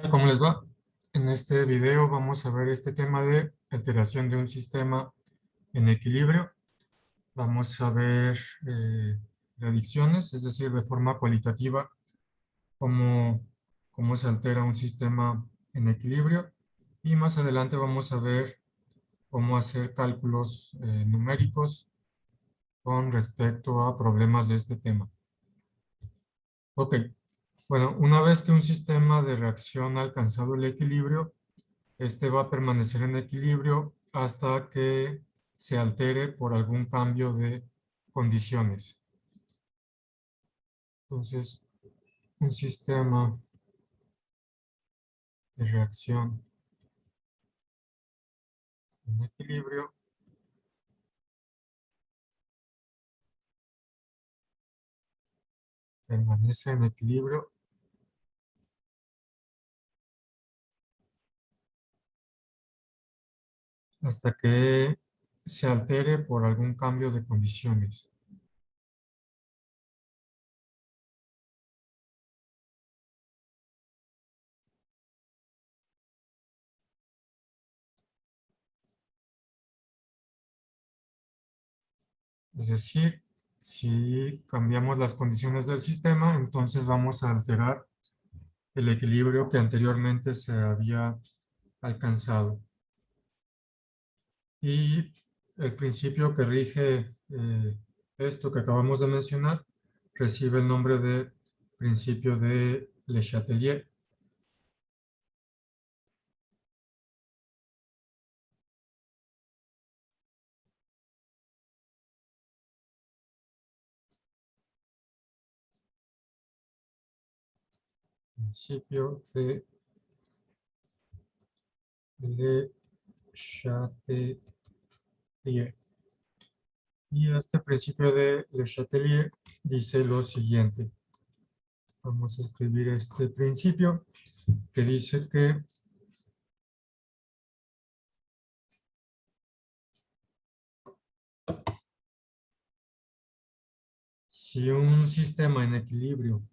¿Cómo les va? En este video vamos a ver este tema de alteración de un sistema en equilibrio. Vamos a ver predicciones, es decir, de forma cualitativa, cómo, cómo se altera un sistema en equilibrio. Y más adelante vamos a ver cómo hacer cálculos numéricos con respecto a problemas de este tema. Ok, bueno, una vez que un sistema de reacción ha alcanzado el equilibrio, este va a permanecer en equilibrio hasta que se altere por algún cambio de condiciones. Entonces, un sistema de reacción en equilibrio permanece en equilibrio hasta que se altere por algún cambio de condiciones. Es decir, si cambiamos las condiciones del sistema, entonces vamos a alterar el equilibrio que anteriormente se había alcanzado. Y el principio que rige esto que acabamos de mencionar recibe el nombre de principio de Le Chatelier. Principio de Le Chatelier. Y este principio de Le Chatelier dice lo siguiente. Vamos a escribir este principio que dice que si un sistema en equilibrio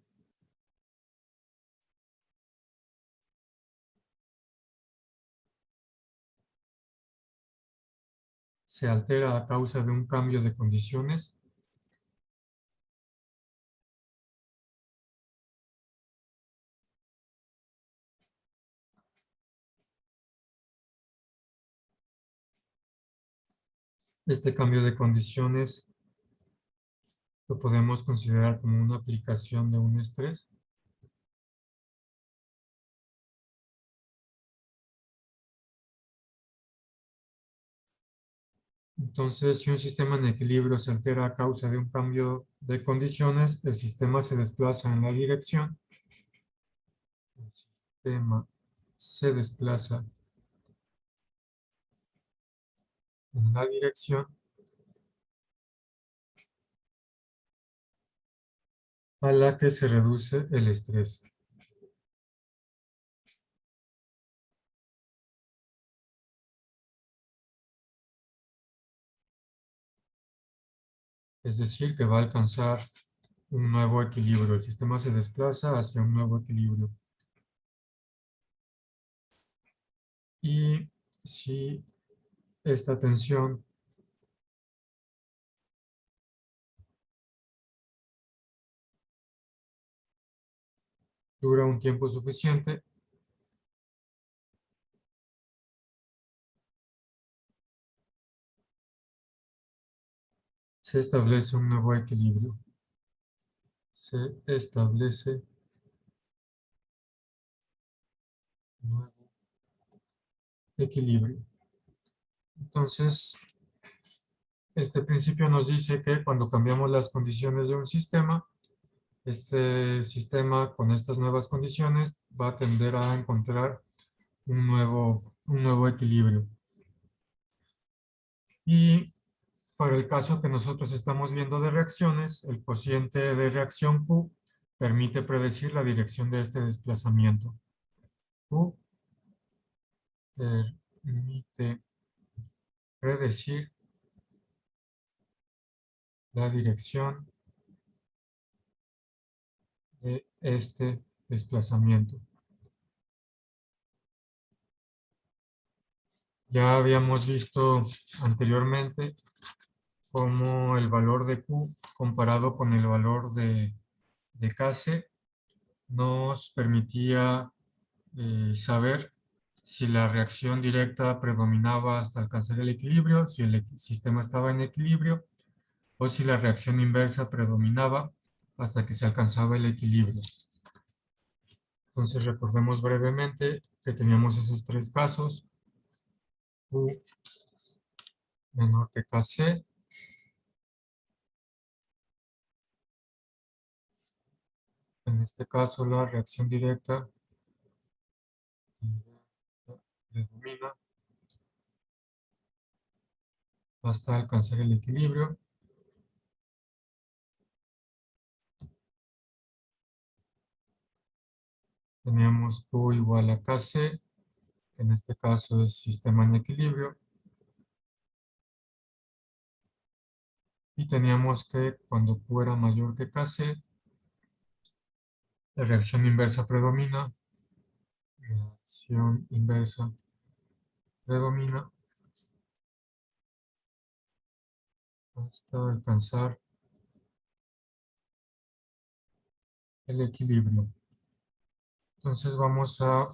se altera a causa de un cambio de condiciones, este cambio de condiciones lo podemos considerar como una aplicación de un estrés. Entonces, si un sistema en equilibrio se altera a causa de un cambio de condiciones, el sistema se desplaza en la dirección. El sistema se desplaza en la dirección a la que se reduce el estrés. Es decir, que va a alcanzar un nuevo equilibrio. El sistema se desplaza hacia un nuevo equilibrio. Y si esta tensión dura un tiempo suficiente, se establece un nuevo equilibrio. Se establece un nuevo equilibrio. Entonces, este principio nos dice que cuando cambiamos las condiciones de un sistema, este sistema con estas nuevas condiciones va a tender a encontrar un nuevo equilibrio. Y para el caso que nosotros estamos viendo de reacciones, el cociente de reacción Q permite predecir la dirección de este desplazamiento. Q permite predecir la dirección de este desplazamiento. Ya habíamos visto anteriormente cómo el valor de Q comparado con el valor de Kc nos permitía saber si la reacción directa predominaba hasta alcanzar el equilibrio, si el sistema estaba en equilibrio, o si la reacción inversa predominaba hasta que se alcanzaba el equilibrio. Entonces recordemos brevemente que teníamos esos tres casos: Q menor que Kc, en este caso la reacción directa predomina hasta alcanzar el equilibrio. Teníamos Q igual a Kc, que en este caso es sistema en equilibrio. Y teníamos que cuando Q era mayor que Kc, la reacción inversa predomina. Reacción inversa predomina hasta alcanzar el equilibrio. Entonces vamos a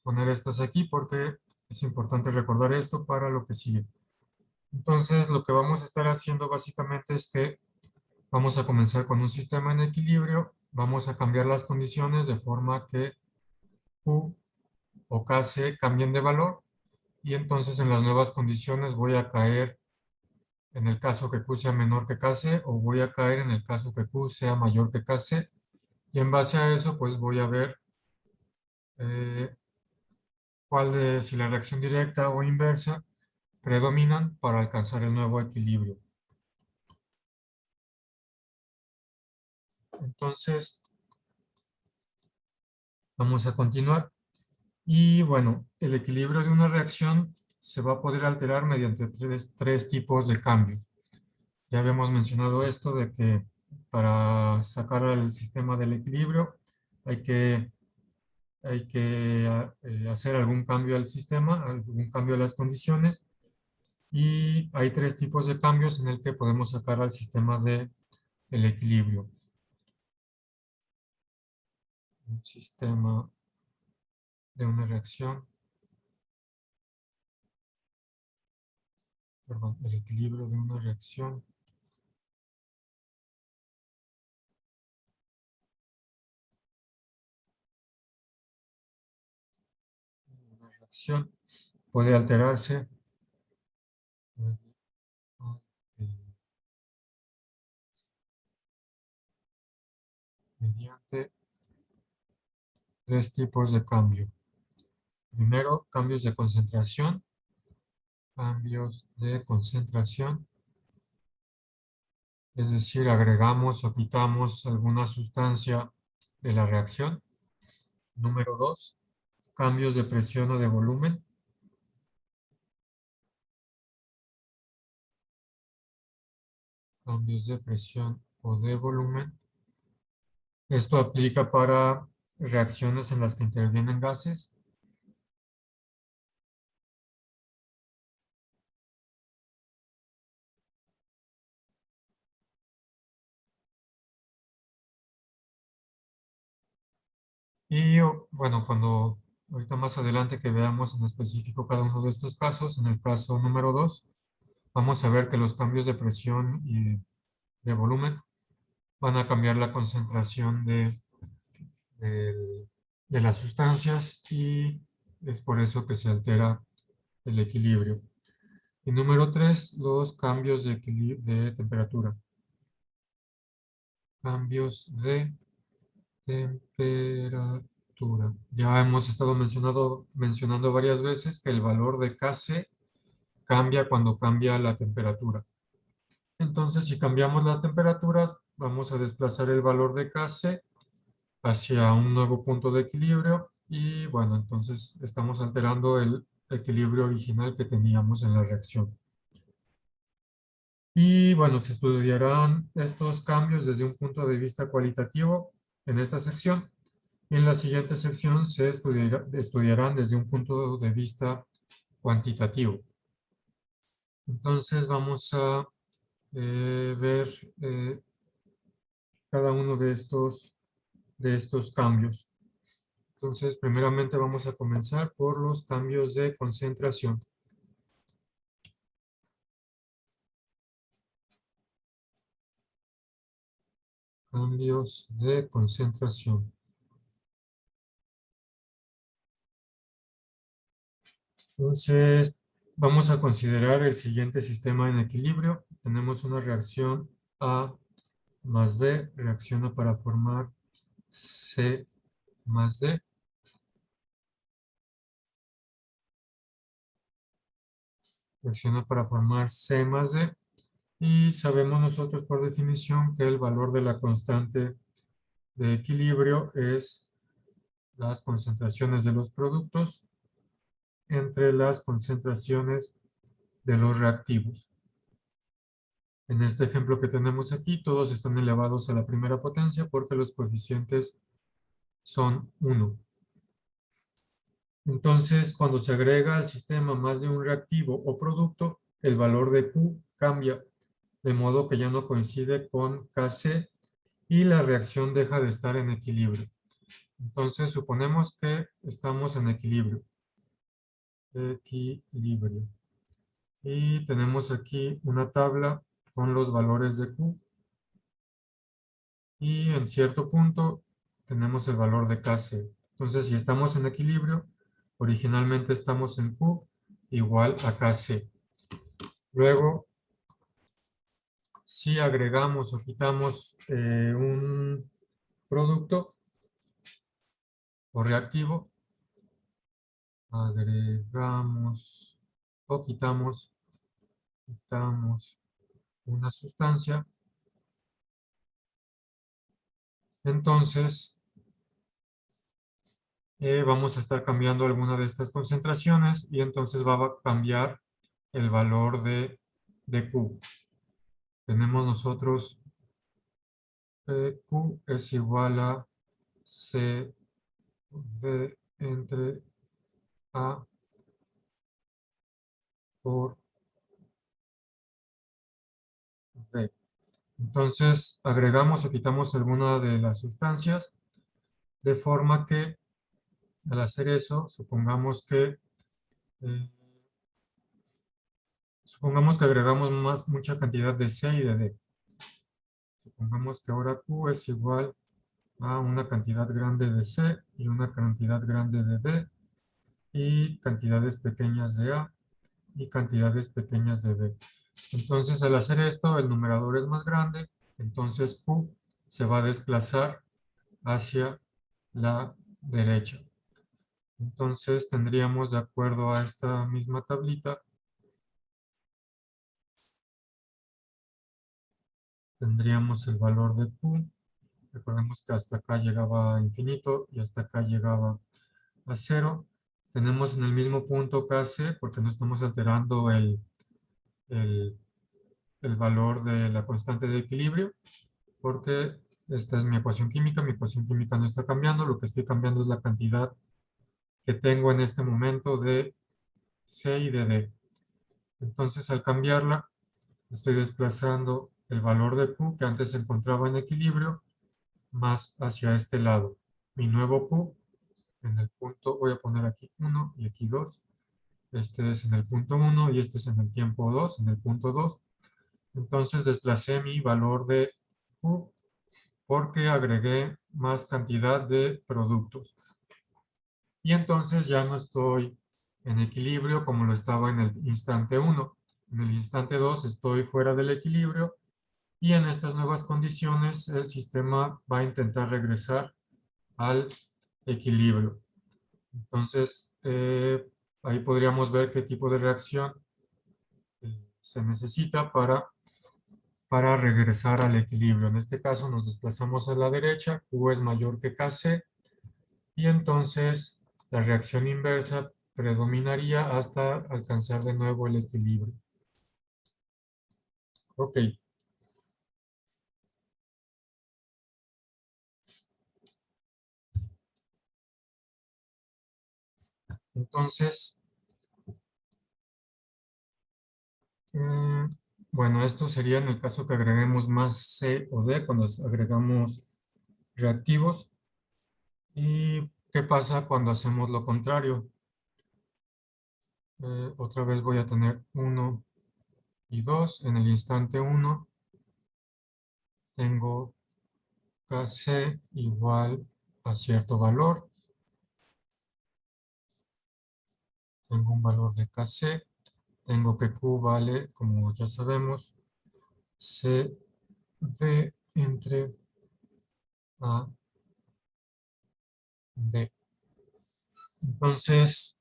poner estas aquí porque es importante recordar esto para lo que sigue. Entonces lo que vamos a estar haciendo básicamente es que vamos a comenzar con un sistema en equilibrio, vamos a cambiar las condiciones de forma que Q o Kc cambien de valor, y entonces en las nuevas condiciones voy a caer en el caso que Q sea menor que Kc, o voy a caer en el caso que Q sea mayor que Kc, y en base a eso pues voy a ver eh, si la reacción directa o inversa predominan para alcanzar el nuevo equilibrio. Entonces vamos a continuar. Y bueno, el equilibrio de una reacción se va a poder alterar mediante tres tipos de cambios. Ya habíamos mencionado esto de que para sacar al sistema del equilibrio hay que, hacer algún cambio al sistema, algún cambio a las condiciones, y hay tres tipos de cambios en el que podemos sacar al sistema del equilibrio. Un sistema de una reacción, perdón, el equilibrio de una reacción. Una reacción puede alterarse mediante tres tipos de cambio. Primero, cambios de concentración. Cambios de concentración, es decir, agregamos o quitamos alguna sustancia de la reacción. Número 2, cambios de presión o de volumen. Cambios de presión o de volumen. Esto aplica para reacciones en las que intervienen gases. Y bueno, ahorita más adelante que veamos en específico cada uno de estos casos, en el caso número 2, vamos a ver que los cambios de presión y de volumen van a cambiar la concentración del- de las sustancias, y es por eso que se altera el equilibrio. Y número 3, los cambios de temperatura. Cambios de temperatura. Ya hemos estado mencionando varias veces que el valor de Kc cambia cuando cambia la temperatura. Entonces, si cambiamos las temperaturas, vamos a desplazar el valor de Kc hacia un nuevo punto de equilibrio, y bueno, entonces estamos alterando el equilibrio original que teníamos en la reacción. Y bueno, se estudiarán estos cambios desde un punto de vista cualitativo en esta sección. Y en la siguiente sección se estudiarán desde un punto de vista cuantitativo. Entonces vamos a ver cada uno de estos cambios. Entonces, primeramente vamos a comenzar por los cambios de concentración. Cambios de concentración. Entonces, vamos a considerar el siguiente sistema en equilibrio. Tenemos una reacción A más B, reacciona para formar C más D. Reacciona para formar C más D. Y sabemos nosotros por definición que el valor de la constante de equilibrio es las concentraciones de los productos entre las concentraciones de los reactivos. En este ejemplo que tenemos aquí, todos están elevados a la primera potencia porque los coeficientes son 1. Entonces, cuando se agrega al sistema más de un reactivo o producto, el valor de Q cambia, de modo que ya no coincide con Kc y la reacción deja de estar en equilibrio. Entonces, suponemos que estamos en equilibrio. Equilibrio. Y tenemos aquí una tabla con los valores de Q. Y en cierto punto tenemos el valor de Kc. Entonces, si estamos en equilibrio, originalmente estamos en Q igual a Kc. Luego, si agregamos o quitamos un producto o reactivo, agregamos o quitamos una sustancia, entonces vamos a estar cambiando alguna de estas concentraciones y entonces va a cambiar el valor de Q. Tenemos nosotros Q es igual a C de entre A por B. Entonces agregamos o quitamos alguna de las sustancias de forma que al hacer eso, eh, supongamos que agregamos mucha cantidad de C y de D. Supongamos que ahora Q es igual a una cantidad grande de C y una cantidad grande de D y cantidades pequeñas de A y cantidades pequeñas de B. Entonces, al hacer esto, el numerador es más grande, entonces Q se va a desplazar hacia la derecha. Entonces, tendríamos, de acuerdo a esta misma tablita, tendríamos el valor de Q. Recordemos que hasta acá llegaba a infinito y hasta acá llegaba a 0. Tenemos en el mismo punto Kc porque no estamos alterando el, el valor de la constante de equilibrio, porque esta es mi ecuación química no está cambiando, lo que estoy cambiando es la cantidad que tengo en este momento de C y de D. Entonces, al cambiarla, estoy desplazando el valor de Q, que antes se encontraba en equilibrio, más hacia este lado. Mi nuevo Q, en el punto, voy a poner aquí 1 y aquí 2. Este es en el punto 1 y este es en el tiempo 2, en el punto 2. Entonces desplacé mi valor de Q porque agregué más cantidad de productos. Y entonces ya no estoy en equilibrio como lo estaba en el instante 1. En el instante 2 estoy fuera del equilibrio y en estas nuevas condiciones el sistema va a intentar regresar al equilibrio. Entonces, ahí podríamos ver qué tipo de reacción se necesita para regresar al equilibrio. En este caso nos desplazamos a la derecha, Q es mayor que Kc, y entonces la reacción inversa predominaría hasta alcanzar de nuevo el equilibrio. Ok, entonces Eh, bueno, esto sería en el caso que agreguemos más C o D, cuando agregamos reactivos. ¿Y qué pasa cuando hacemos lo contrario? Otra vez voy a tener 1 y 2. En el instante 1 tengo Kc igual a cierto valor. Tengo un valor de Kc. Tengo que Q vale, como ya sabemos, C D entre A, B. Entonces,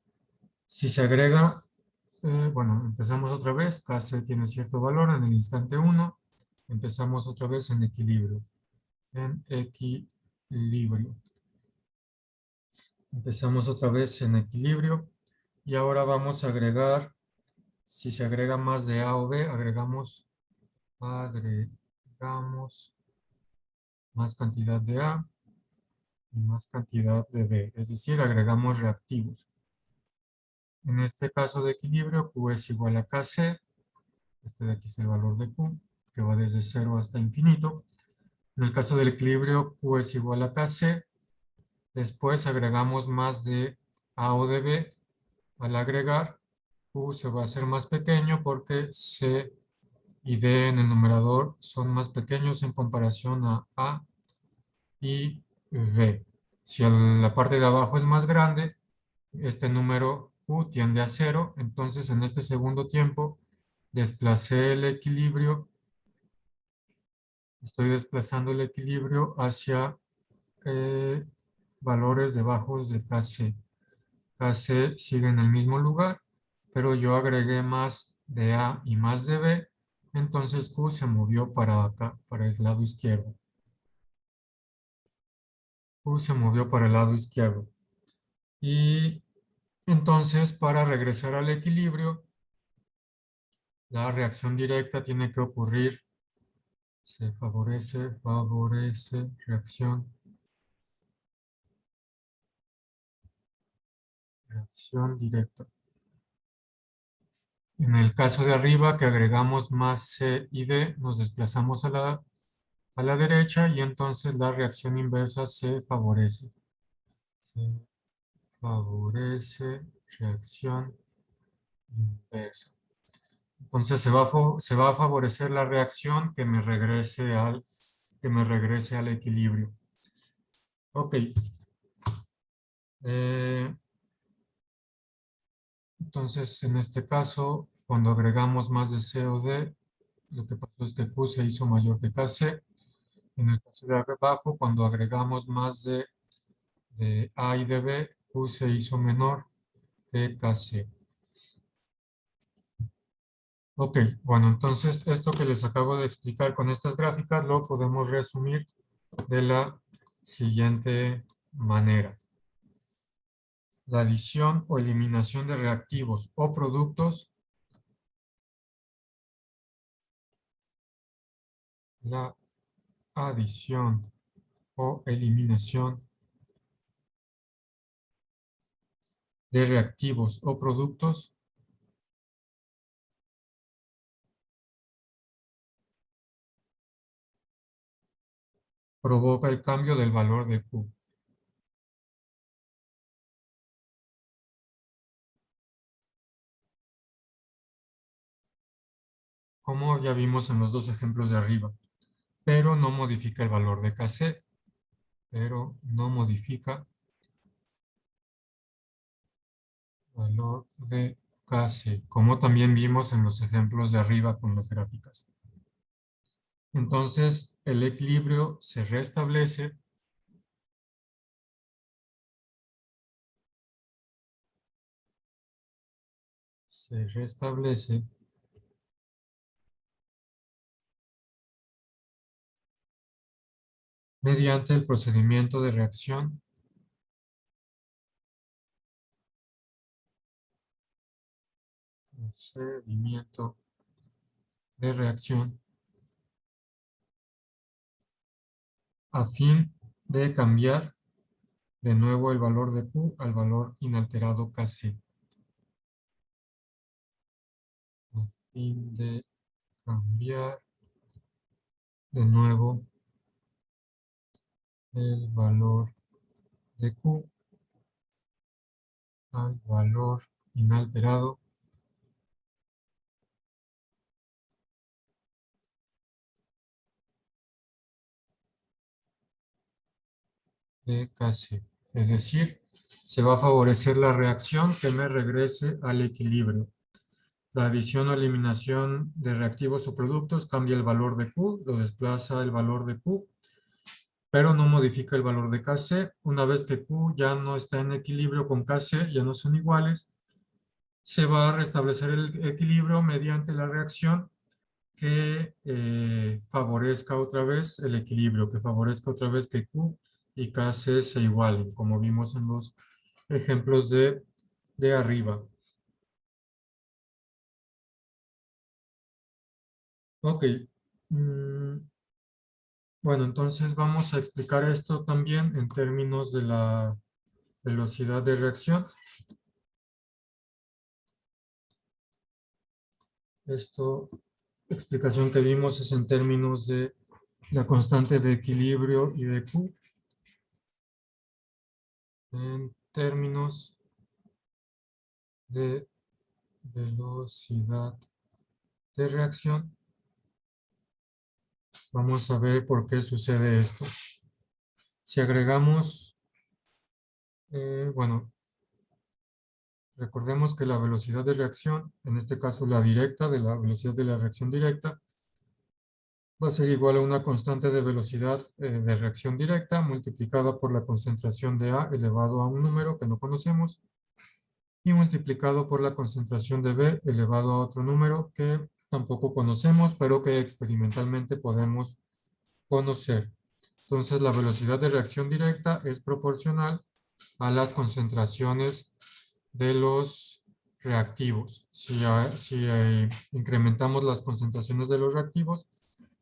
si se agrega, bueno, empezamos otra vez. Kc tiene cierto valor en el instante 1. Empezamos otra vez en equilibrio. En equilibrio. Empezamos otra vez en equilibrio. Y ahora vamos a agregar, si se agrega más de A o B, agregamos más cantidad de A y más cantidad de B. Es decir, agregamos reactivos. En este caso de equilibrio, Q es igual a Kc. Este de aquí es el valor de Q, que va desde 0 hasta infinito. En el caso del equilibrio, Q es igual a Kc. Después agregamos más de A o de B. Al agregar, Q se va a hacer más pequeño porque C y D en el numerador son más pequeños en comparación a A y B. Si la parte de abajo es más grande, este número Q tiende a 0. Entonces, en este segundo tiempo, desplacé el equilibrio. Estoy desplazando el equilibrio hacia valores debajo de Kc. Kc sigue en el mismo lugar, pero yo agregué más de A y más de B, entonces Q se movió para acá, para el lado izquierdo. Q se movió para el lado izquierdo. Y entonces, para regresar al equilibrio, la reacción directa tiene que ocurrir. Se favorece, reacción, reacción directa. En el caso de arriba, que agregamos más C y D, nos desplazamos a la derecha y entonces la reacción inversa se favorece. Se favorece reacción inversa. Entonces se va a favorecer la reacción que me regrese al equilibrio. Ok. Eh, entonces, en este caso, cuando agregamos más de C o D, lo que pasó es que Q se hizo mayor que Kc. En el caso de abajo, cuando agregamos más de A y de B, Q se hizo menor que Kc. Ok, bueno, entonces esto que les acabo de explicar con estas gráficas lo podemos resumir de la siguiente manera. La adición o eliminación de reactivos o productos, la adición o eliminación de reactivos o productos provoca el cambio del valor de Q. Como ya vimos en los dos ejemplos de arriba, pero no modifica el valor de Kc, pero no modifica valor de Kc, como también vimos en los ejemplos de arriba con las gráficas. Entonces, el equilibrio se restablece mediante el procedimiento de reacción a fin de cambiar de nuevo el valor de Q al valor inalterado Kc. fin de cambiar de nuevo el valor de Q al valor inalterado de Kc. Es decir, se va a favorecer la reacción que me regrese al equilibrio. La adición o eliminación de reactivos o productos cambia el valor de Q, lo desplaza el valor de Q, pero no modifica el valor de Kc. Una vez que Q ya no está en equilibrio con Kc, ya no son iguales, se va a restablecer el equilibrio mediante la reacción que favorezca otra vez el equilibrio, que favorezca otra vez que Q y Kc se igualen, como vimos en los ejemplos de arriba. Ok. Mm, Bueno, entonces vamos a explicar esto también en términos de la velocidad de reacción. Esto, explicación que vimos es en términos de la constante de equilibrio y de Q. En términos de velocidad de reacción, vamos a ver por qué sucede esto. Si agregamos, bueno, recordemos que la velocidad de reacción, en este caso la directa, de la velocidad de la reacción directa, va a ser igual a una constante de velocidad de reacción directa multiplicada por la concentración de A elevado a un número que no conocemos y multiplicado por la concentración de B elevado a otro número que tampoco conocemos, pero que experimentalmente podemos conocer. Entonces, la velocidad de reacción directa es proporcional a las concentraciones de los reactivos. Si incrementamos las concentraciones de los reactivos,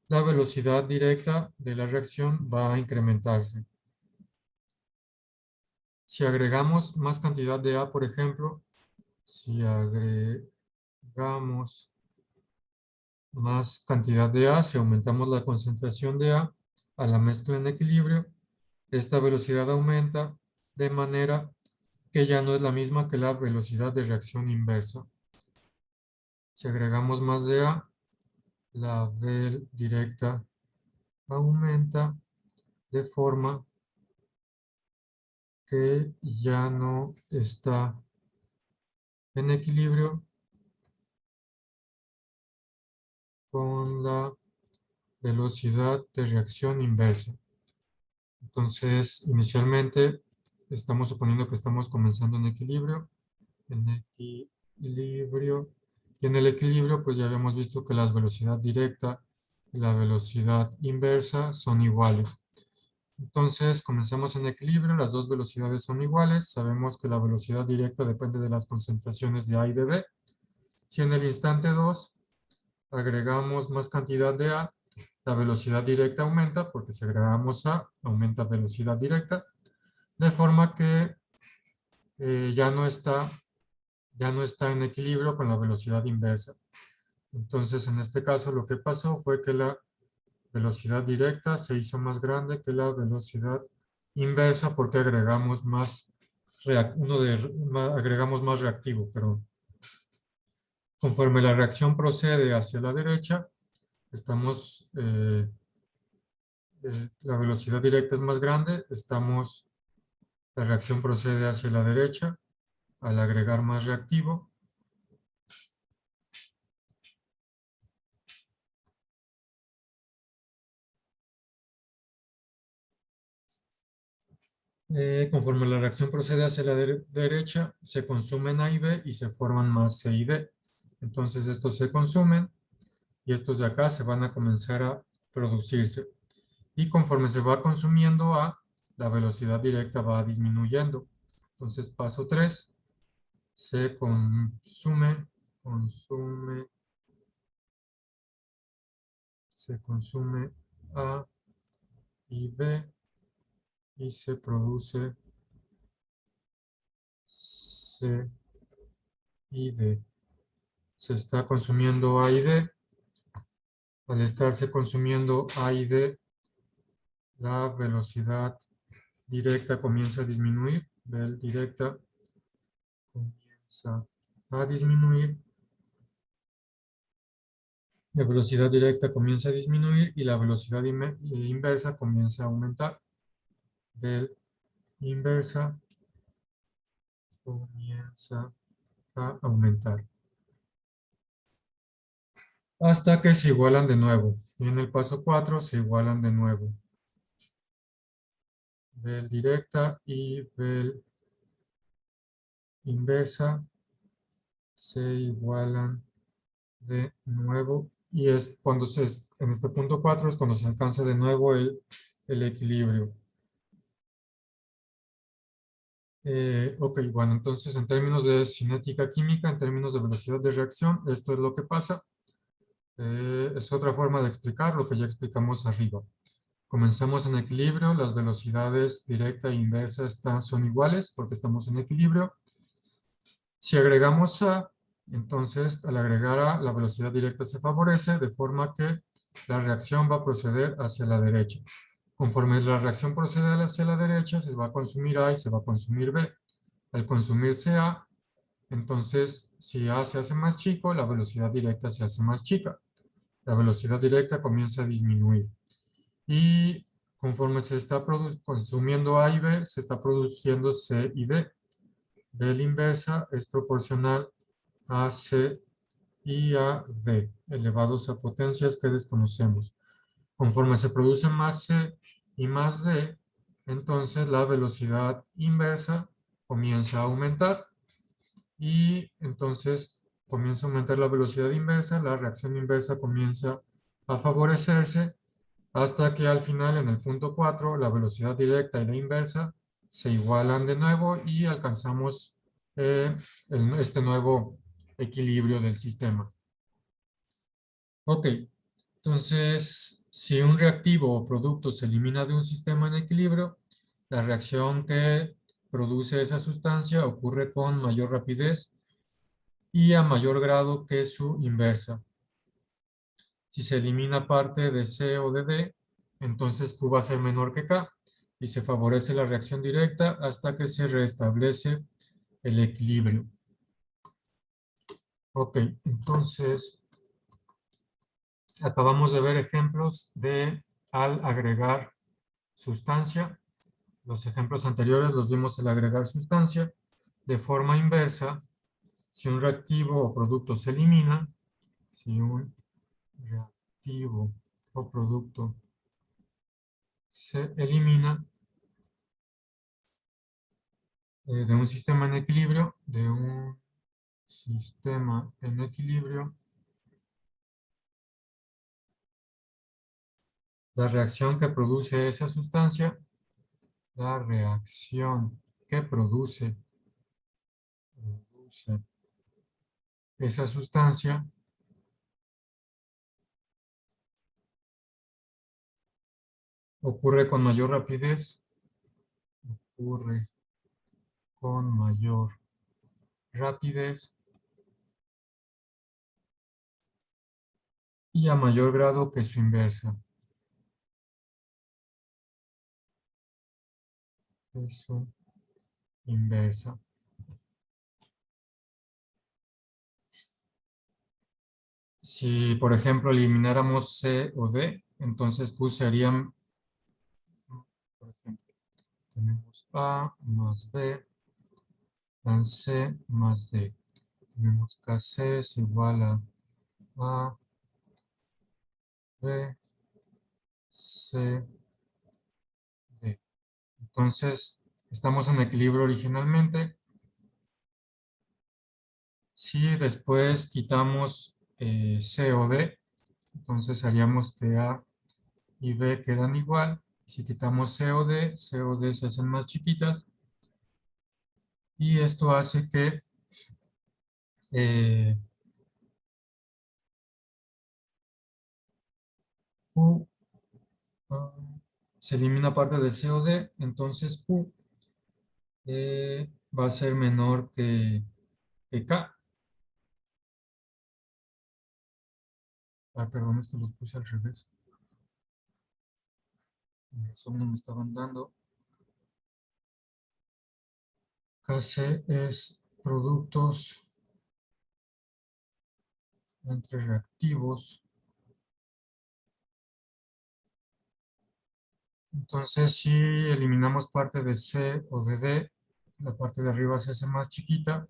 la velocidad directa de la reacción va a incrementarse. Si agregamos más cantidad de A, por ejemplo, si agregamos más cantidad de A, si aumentamos la concentración de A la mezcla en equilibrio, esta velocidad aumenta de manera que ya no es la misma que la velocidad de reacción inversa. Si agregamos más de A, la V directa aumenta de forma que ya no está en equilibrio con la velocidad de reacción inversa. Entonces, inicialmente estamos suponiendo que estamos comenzando en equilibrio, y en el equilibrio pues ya habíamos visto que la velocidad directa y la velocidad inversa son iguales. Entonces, comenzamos en equilibrio, las dos velocidades son iguales, sabemos que la velocidad directa depende de las concentraciones de A y de B. Si en el instante 2 agregamos más cantidad de A, la velocidad directa aumenta, porque si agregamos A, aumenta velocidad directa, de forma que ya no está en equilibrio con la velocidad inversa. Entonces, en este caso, lo que pasó fue que la velocidad directa se hizo más grande que la velocidad inversa porque agregamos agregamos más reactivo, pero conforme la reacción procede hacia la derecha, la velocidad directa es más grande, la reacción procede hacia la derecha al agregar más reactivo. Conforme la reacción procede hacia la derecha, se consumen A y B y se forman más C y D. Entonces estos se consumen y estos de acá se van a comenzar a producirse. Y conforme se va consumiendo A, la velocidad directa va disminuyendo. Entonces paso 3, se consume A y B y se produce C y D. se está consumiendo A y D. Al estarse consumiendo A y D, la velocidad directa comienza a disminuir. Vel directa comienza a disminuir. La velocidad directa comienza a disminuir y la velocidad inversa comienza a aumentar. Vel inversa comienza a aumentar. Hasta que se igualan de nuevo. Y en el paso 4 se igualan de nuevo. Vel directa y vel inversa se igualan de nuevo. Y es cuando en este punto 4 es cuando se alcanza de nuevo el equilibrio. Ok, bueno, entonces en términos de cinética química, en términos de velocidad de reacción, esto es lo que pasa. Es otra forma de explicar lo que ya explicamos arriba. Comenzamos en equilibrio, las velocidades directa e inversa son iguales porque estamos en equilibrio. Si agregamos A, entonces al agregar A, la velocidad directa se favorece de forma que la reacción va a proceder hacia la derecha. Conforme la reacción procede hacia la derecha, se va a consumir A y se va a consumir B. Al consumirse A, entonces si A se hace más chico, la velocidad directa se hace más chica. La velocidad directa comienza a disminuir. Y conforme se está consumiendo A y B, se está produciendo C y D. B inversa es proporcional a C y a D, elevados a potencias que desconocemos. Conforme se produce más C y más D, entonces la velocidad inversa comienza a aumentar y entonces comienza a aumentar la velocidad inversa, la reacción inversa comienza a favorecerse hasta que al final, en el punto 4, la velocidad directa y la inversa se igualan de nuevo y alcanzamos este nuevo equilibrio del sistema. Ok, entonces, si un reactivo o producto se elimina de un sistema en equilibrio, la reacción que produce esa sustancia ocurre con mayor rapidez y a mayor grado que su inversa. Si se elimina parte de C o de D, entonces Q va a ser menor que K y se favorece la reacción directa hasta que se restablece el equilibrio. Ok, entonces acabamos de ver ejemplos de al agregar sustancia. Los ejemplos anteriores los vimos al agregar sustancia. De forma inversa, si un reactivo o producto se elimina, si un reactivo o producto se elimina de un sistema en equilibrio, la reacción que produce esa sustancia, la reacción que produce esa sustancia ocurre con mayor rapidez, ocurre con mayor rapidez y a mayor grado que su inversa. Que su inversa. Si, por ejemplo, elimináramos C o D, entonces Q serían, por ejemplo, tenemos A más B más C más D. Tenemos que C es igual a B, C, D. Entonces, estamos en equilibrio originalmente. Si después quitamos C o D, entonces haríamos que A y B quedan igual. Si quitamos C o D se hacen más chiquitas. Y esto hace que eh, Q ah, se elimina parte de C o D, entonces Q va a ser menor que K. Ah, perdón, esto los puse al revés. Eso no me estaban dando. KC es productos entre reactivos. Entonces, si eliminamos parte de C o de D, la parte de arriba se hace más chiquita.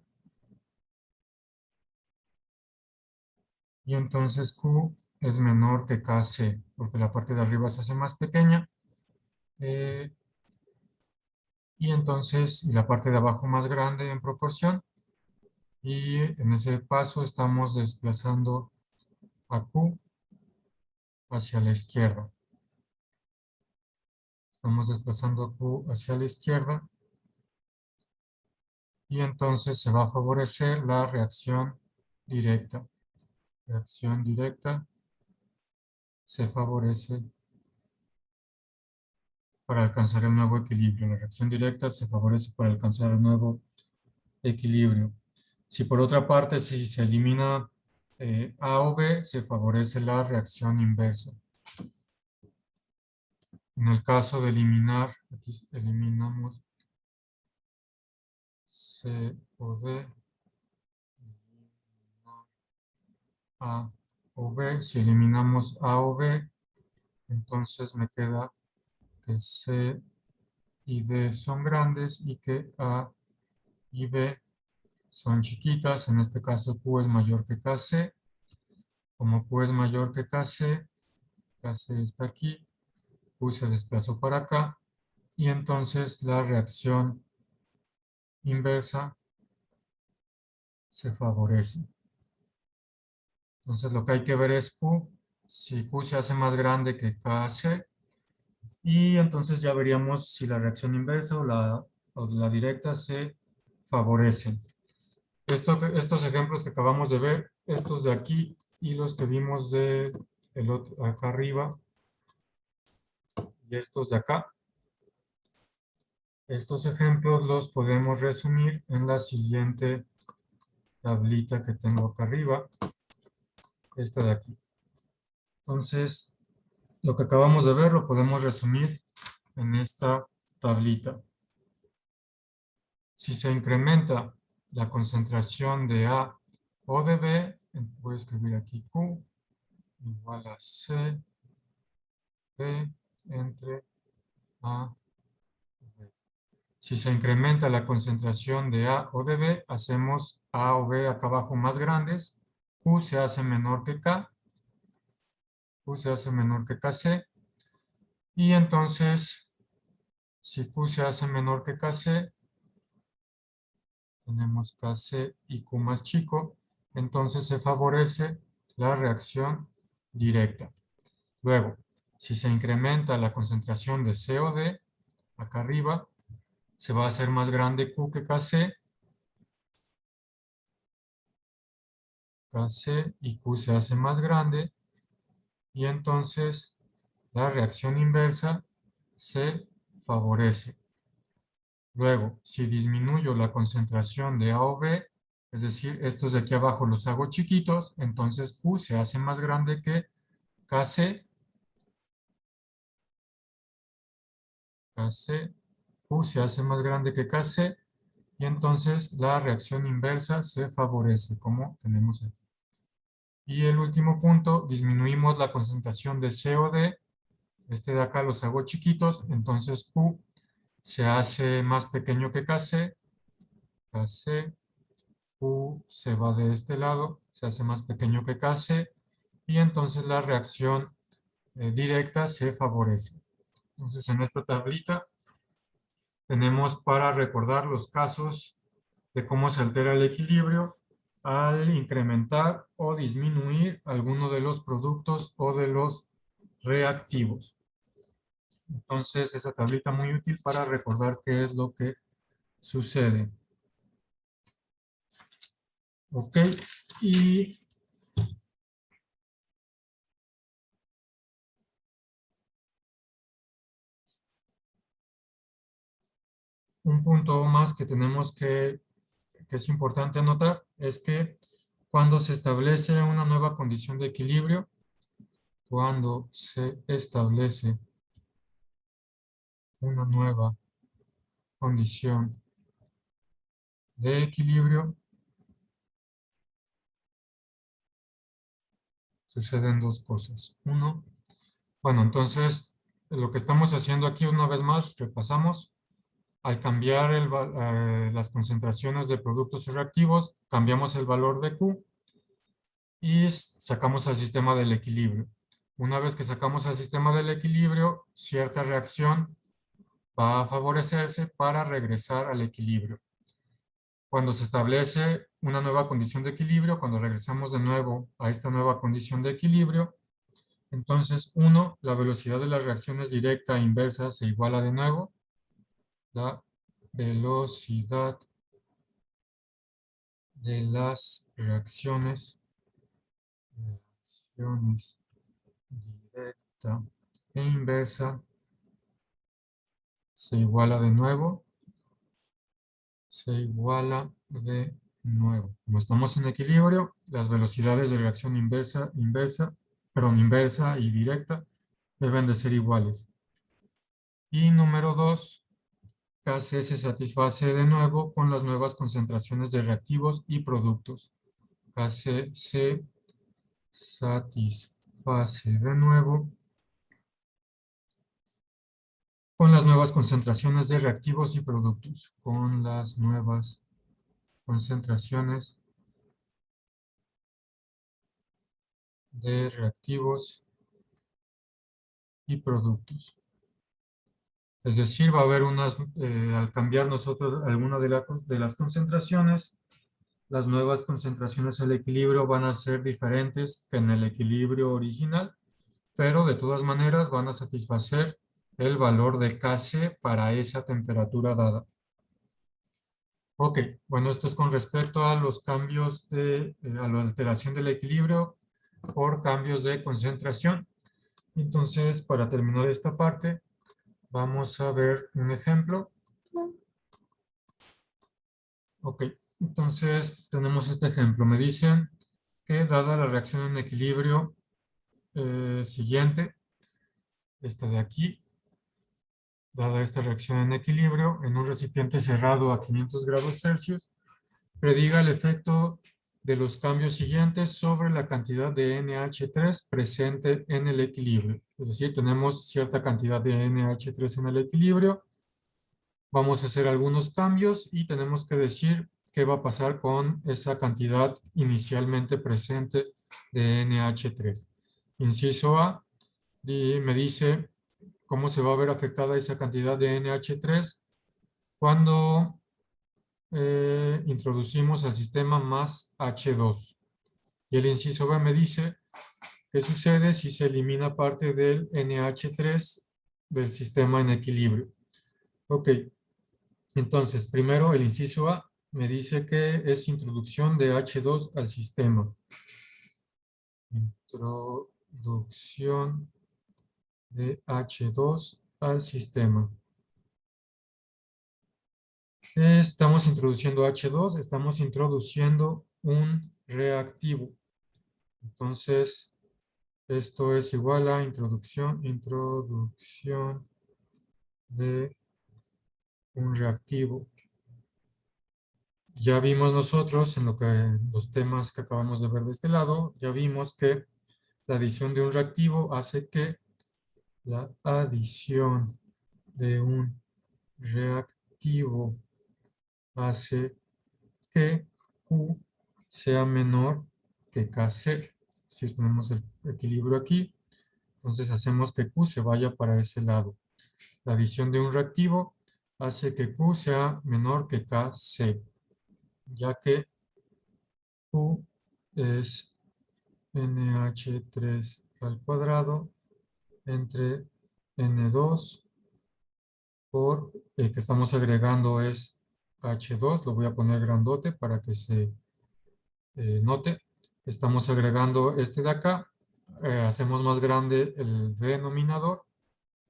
Y entonces Q es menor que KC, porque la parte de arriba se hace más pequeña. eh, y entonces la parte de abajo más grande en proporción. Y en ese paso estamos desplazando a Q hacia la izquierda. Estamos desplazando a Q hacia la izquierda. Y entonces se va a favorecer la reacción directa. Reacción directa se favorece para alcanzar el nuevo equilibrio. La reacción directa se favorece para alcanzar el nuevo equilibrio. Si por otra parte, si se elimina A o B, se favorece la reacción inversa. En el caso de eliminar, aquí eliminamos C o D, A o B. Si eliminamos A o B, entonces me queda que C y D son grandes y que A y B son chiquitas. En este caso Q es mayor que KC. Como Q es mayor que KC, KC está aquí, Q se desplazó para acá y entonces la reacción inversa se favorece. Entonces lo que hay que ver es Q, si Q se hace más grande que KC, y entonces ya veríamos si la reacción inversa o la directa se favorecen. Estos ejemplos que acabamos de ver, estos de aquí y los que vimos de acá arriba y estos de acá, estos ejemplos los podemos resumir en la siguiente tablita que tengo acá arriba, esta de aquí. Entonces, lo que acabamos de ver lo podemos resumir en esta tablita. Si se incrementa la concentración de A o de B, voy a escribir aquí Q igual a C, B entre A y B. Si se incrementa la concentración de A o de B, hacemos A o B acá abajo más grandes, Q se hace menor que K, Q se hace menor que KC, y entonces, si Q se hace menor que KC, tenemos KC y Q más chico, entonces se favorece la reacción directa. Luego, si se incrementa la concentración de C o D, acá arriba, se va a hacer más grande Q que KC, KC y Q se hace más grande, y entonces la reacción inversa se favorece. Luego, si disminuyo la concentración de A o B, es decir, estos de aquí abajo los hago chiquitos, entonces Q se hace más grande que KC, KC, Q se hace más grande que KC, y entonces la reacción inversa se favorece, como tenemos aquí. Y el último punto, disminuimos la concentración de C o D, este de acá los hago chiquitos, entonces Q se hace más pequeño que KC, KC, Q se va de este lado, se hace más pequeño que KC, y entonces la reacción directa se favorece. Entonces en esta tablita tenemos para recordar los casos de cómo se altera el equilibrio al incrementar o disminuir alguno de los productos o de los reactivos. Entonces, esa tablita muy útil para recordar qué es lo que sucede. Ok, y un punto más que tenemos que es importante anotar es que cuando se establece una nueva condición de equilibrio, cuando se establece una nueva condición de equilibrio, suceden dos cosas. Uno, bueno, entonces lo que estamos haciendo aquí una vez más, repasamos, al cambiar las concentraciones de productos y reactivos, cambiamos el valor de Q y sacamos al sistema del equilibrio. Una vez que sacamos al sistema del equilibrio, cierta reacción va a favorecerse para regresar al equilibrio. Cuando se establece una nueva condición de equilibrio, cuando regresamos de nuevo a esta nueva condición de equilibrio, entonces, uno, la velocidad de las reacciones directa e inversa se iguala de nuevo. La velocidad de las reacciones directa e inversa se iguala de nuevo. Se iguala de nuevo. Como estamos en equilibrio, las velocidades de reacción inversa y directa deben de ser iguales. Y número 2, Kc se satisface de nuevo con las nuevas concentraciones de reactivos y productos. Kc se satisface de nuevo con las nuevas concentraciones de reactivos y productos. Con las nuevas concentraciones de reactivos y productos. Es decir, va a haber al cambiar nosotros alguna de las concentraciones, las nuevas concentraciones al equilibrio van a ser diferentes que en el equilibrio original, pero de todas maneras van a satisfacer el valor de Kc para esa temperatura dada. Ok, bueno, esto es con respecto a los cambios a la alteración del equilibrio por cambios de concentración. Entonces, para terminar esta parte, vamos a ver un ejemplo. Ok, entonces tenemos este ejemplo. Me dicen que dada la reacción en equilibrio siguiente, esta de aquí, dada esta reacción en equilibrio en un recipiente cerrado a 500 grados Celsius, prediga el efecto de los cambios siguientes sobre la cantidad de NH3 presente en el equilibrio. Es decir, tenemos cierta cantidad de NH3 en el equilibrio. Vamos a hacer algunos cambios y tenemos que decir qué va a pasar con esa cantidad inicialmente presente de NH3. Inciso A, me dice cómo se va a ver afectada esa cantidad de NH3 cuando introducimos al sistema más H2. Y el inciso B me dice qué sucede si se elimina parte del NH3 del sistema en equilibrio. Ok, entonces primero el inciso A me dice que es introducción de H2 al sistema. Introducción de H2 al sistema. Estamos introduciendo H2, estamos introduciendo un reactivo. Entonces, esto es igual a introducción de un reactivo. Ya vimos nosotros en los temas que acabamos de ver de este lado, ya vimos que la adición de un reactivo hace que la adición de un reactivo hace que Q sea menor que Kc. Si ponemos el equilibrio aquí, entonces hacemos que Q se vaya para ese lado. La adición de un reactivo hace que Q sea menor que Kc, ya que Q es NH3 al cuadrado entre N2 por el que estamos agregando es H2, lo voy a poner grandote para que se note. Estamos agregando este de acá, hacemos más grande el denominador,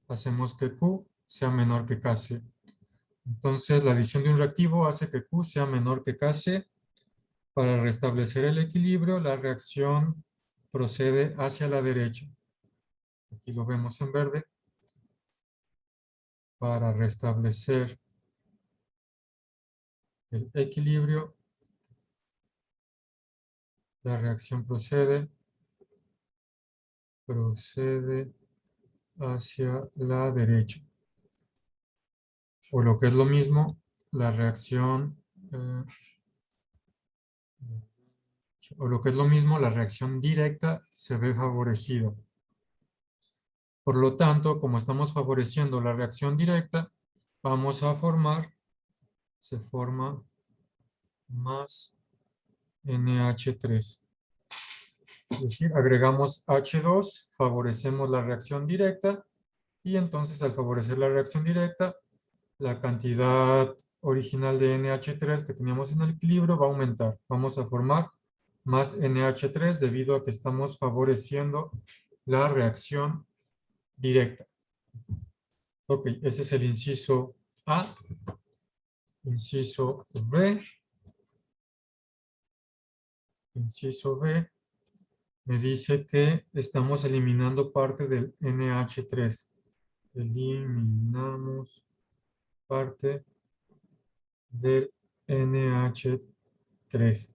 hacemos que Q sea menor que Kc. Entonces la adición de un reactivo hace que Q sea menor que Kc. Para restablecer el equilibrio, la reacción procede hacia la derecha. aquí lo vemos en verde, para restablecer el equilibrio, la reacción procede hacia la derecha. O lo que es lo mismo, la reacción, o lo que es lo mismo, la reacción directa se ve favorecida. Por lo tanto, como estamos favoreciendo la reacción directa, vamos a formar, se forma más NH3. Es decir, agregamos H2, favorecemos la reacción directa y entonces al favorecer la reacción directa, la cantidad original de NH3 que teníamos en el equilibrio va a aumentar. Vamos a formar más NH3 debido a que estamos favoreciendo la reacción directa. Ok, ese es el inciso A. Inciso B. Inciso B me dice que estamos eliminando parte del NH3. Eliminamos parte del NH3.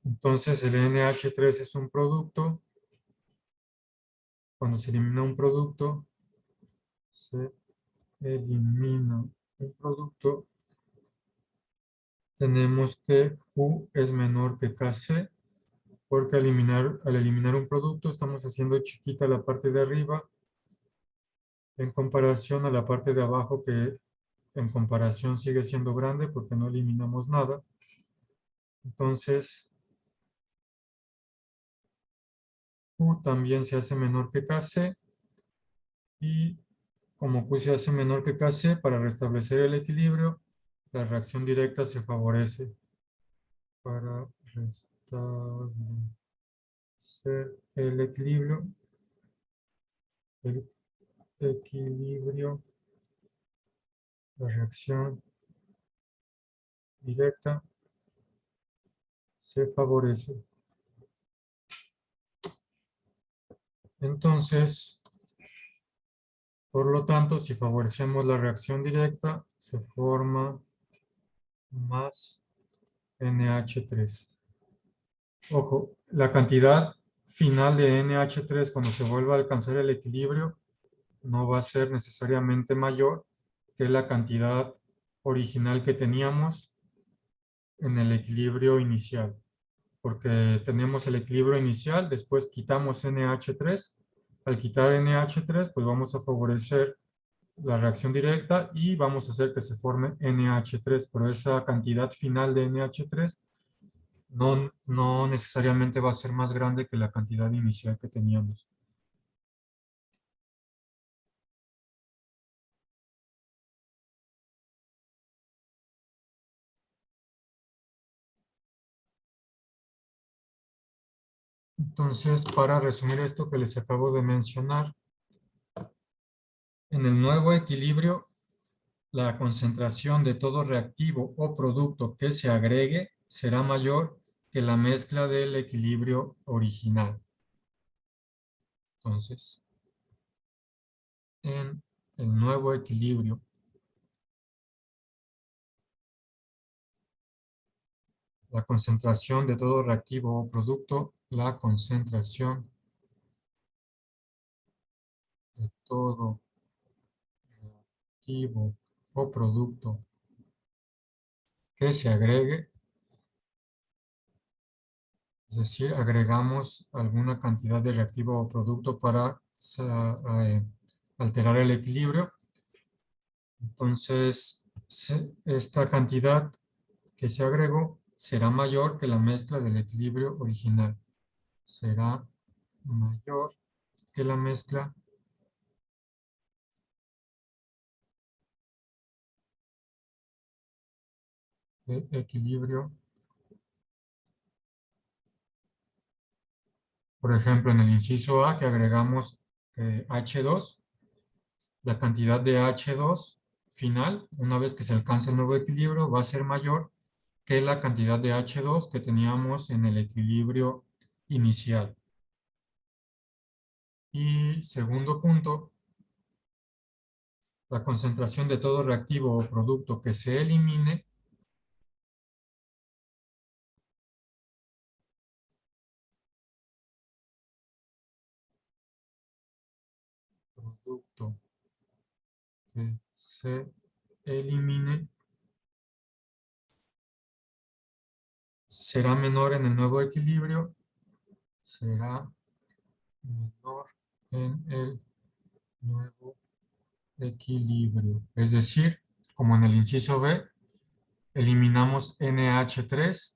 Entonces el NH3 es un producto. Cuando se elimina un producto, se elimina un producto, tenemos que Q es menor que KC, porque al eliminar un producto estamos haciendo chiquita la parte de arriba en comparación a la parte de abajo que en comparación sigue siendo grande porque no eliminamos nada. Entonces, Q también se hace menor que KC y como Q se hace menor que KC, para restablecer el equilibrio, la reacción directa se favorece para restablecer el equilibrio. El equilibrio, la reacción directa se favorece. Entonces, por lo tanto, si favorecemos la reacción directa, se forma más NH3. Ojo, la cantidad final de NH3 cuando se vuelva a alcanzar el equilibrio no va a ser necesariamente mayor que la cantidad original que teníamos en el equilibrio inicial. Porque tenemos el equilibrio inicial, después quitamos NH3. Al quitar NH3, pues vamos a favorecer la reacción directa y vamos a hacer que se forme NH3, pero esa cantidad final de NH3 no necesariamente va a ser más grande que la cantidad inicial que teníamos. Entonces, para resumir esto que les acabo de mencionar, en el nuevo equilibrio, la concentración de todo reactivo o producto que se agregue será mayor que la mezcla del equilibrio original. Entonces, en el nuevo equilibrio, la concentración de todo reactivo o producto, la concentración de todo reactivo o producto que se agregue, es decir, agregamos alguna cantidad de reactivo o producto para alterar el equilibrio. Entonces, esta cantidad que se agregó será mayor que la mezcla del equilibrio original. Será mayor que la mezcla de equilibrio. Por ejemplo, en el inciso A que agregamos H2, la cantidad de H2 final, una vez que se alcance el nuevo equilibrio, va a ser mayor que la cantidad de H2 que teníamos en el equilibrio inicial. Y segundo punto, la concentración de todo reactivo o producto que se elimine producto que se elimine será menor en el nuevo equilibrio, será menor en el nuevo equilibrio. Es decir, como en el inciso B, eliminamos NH3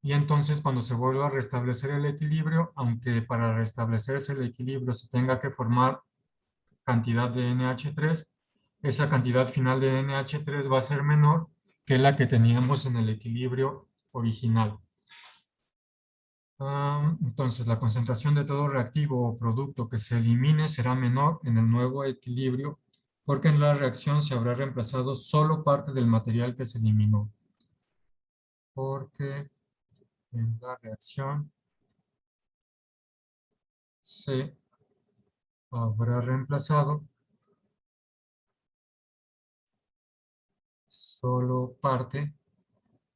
y entonces cuando se vuelva a restablecer el equilibrio, aunque para restablecerse el equilibrio se tenga que formar cantidad de NH3, esa cantidad final de NH3 va a ser menor que la que teníamos en el equilibrio original. Entonces, la concentración de todo reactivo o producto que se elimine será menor en el nuevo equilibrio porque en la reacción se habrá reemplazado solo parte del material que se eliminó. Porque en la reacción se habrá reemplazado solo parte,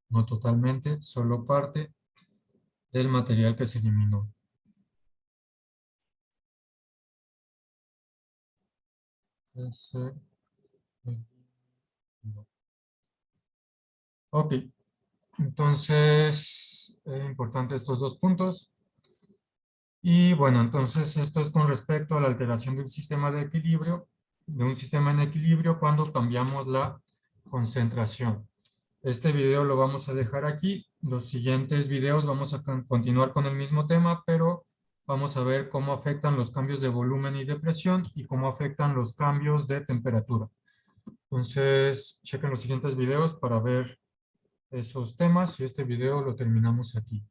no totalmente, solo parte del material que se eliminó. Que se eliminó. Ok, entonces, importante estos dos puntos. Y bueno, entonces esto es con respecto a la alteración de un sistema de equilibrio, de un sistema en equilibrio cuando cambiamos la concentración. Este video lo vamos a dejar aquí. Los siguientes videos vamos a continuar con el mismo tema, pero vamos a ver cómo afectan los cambios de volumen y de presión y cómo afectan los cambios de temperatura. Entonces, chequen los siguientes videos para ver esos temas y este video lo terminamos aquí.